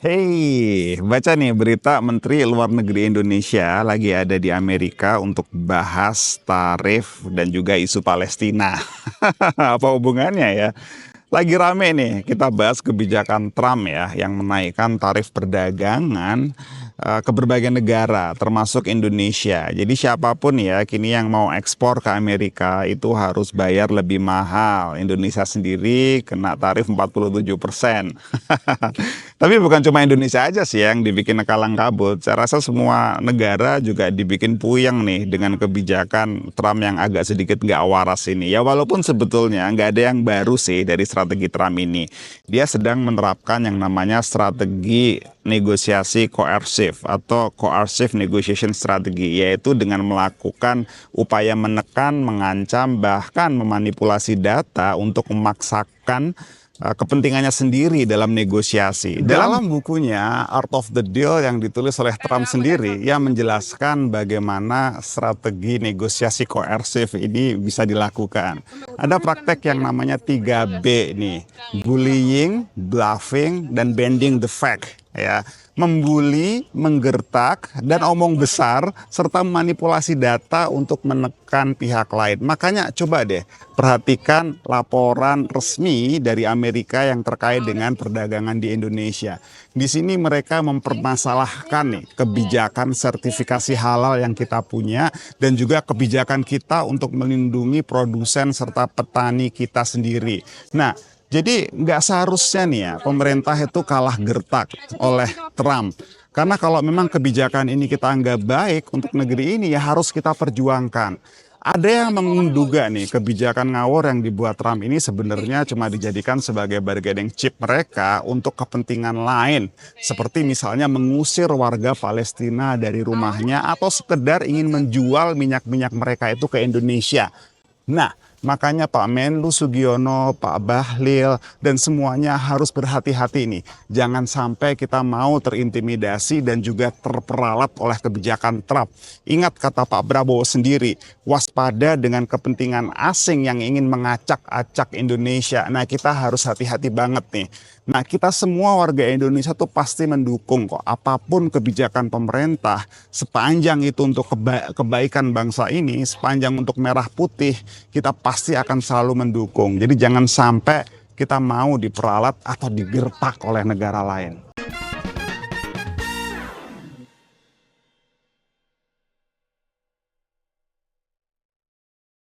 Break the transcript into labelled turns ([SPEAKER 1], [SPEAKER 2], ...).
[SPEAKER 1] Hei, baca nih berita Menteri Luar Negeri Indonesia lagi ada di Amerika untuk bahas tarif dan juga isu Palestina. Apa hubungannya ya? Lagi rame nih, kita bahas kebijakan Trump ya, yang menaikkan tarif perdagangan ke berbagai negara, termasuk Indonesia. Jadi siapapun ya, kini yang mau ekspor ke Amerika itu harus bayar lebih mahal. Indonesia sendiri kena tarif 47%. Tapi bukan cuma Indonesia aja sih yang dibikin kalang kabut. Saya rasa semua negara juga dibikin puyeng nih dengan kebijakan Trump yang agak sedikit nggak waras ini. Ya walaupun sebetulnya nggak ada yang baru sih dari strategi Trump ini. Dia sedang menerapkan yang namanya strategi negosiasi koersif atau coercive negotiation strategy, yaitu dengan melakukan upaya menekan, mengancam, bahkan memanipulasi data untuk memaksakan kepentingannya sendiri dalam negosiasi. Dalam bukunya Art of the Deal yang ditulis oleh Trump sendiri, ia menjelaskan bagaimana strategi negosiasi koersif ini bisa dilakukan. Ada praktek yang namanya 3B nih, bullying, bluffing, dan bending the fact. Ya, membuli, menggertak, dan omong besar, serta manipulasi data untuk menekan pihak lain. Makanya coba deh perhatikan laporan resmi dari Amerika yang terkait dengan perdagangan di Indonesia. Di sini mereka mempermasalahkan nih kebijakan sertifikasi halal yang kita punya dan juga kebijakan kita untuk melindungi produsen serta petani kita sendiri. Nah, jadi nggak seharusnya nih ya pemerintah itu kalah gertak oleh Trump. Karena kalau memang kebijakan ini kita anggap baik untuk negeri ini ya harus kita perjuangkan. Ada yang menduga nih kebijakan ngawur yang dibuat Trump ini sebenarnya cuma dijadikan sebagai bargaining chip mereka untuk kepentingan lain. Seperti misalnya mengusir warga Palestina dari rumahnya atau sekedar ingin menjual minyak-minyak mereka itu ke Indonesia. Nah, makanya Pak Menlu Sugiono, Pak Bahlil, dan semuanya harus berhati-hati nih. Jangan sampai kita mau terintimidasi dan juga terperalat oleh kebijakan Trump. Ingat kata Pak Prabowo sendiri, waspada dengan kepentingan asing yang ingin mengacak-acak Indonesia. Nah, kita harus hati-hati banget nih. Nah, kita semua warga Indonesia tuh pasti mendukung kok apapun kebijakan pemerintah sepanjang itu untuk kebaikan bangsa ini, sepanjang untuk merah putih, kita pasti akan selalu mendukung. Jadi jangan sampai kita mau diperalat atau digertak oleh negara lain.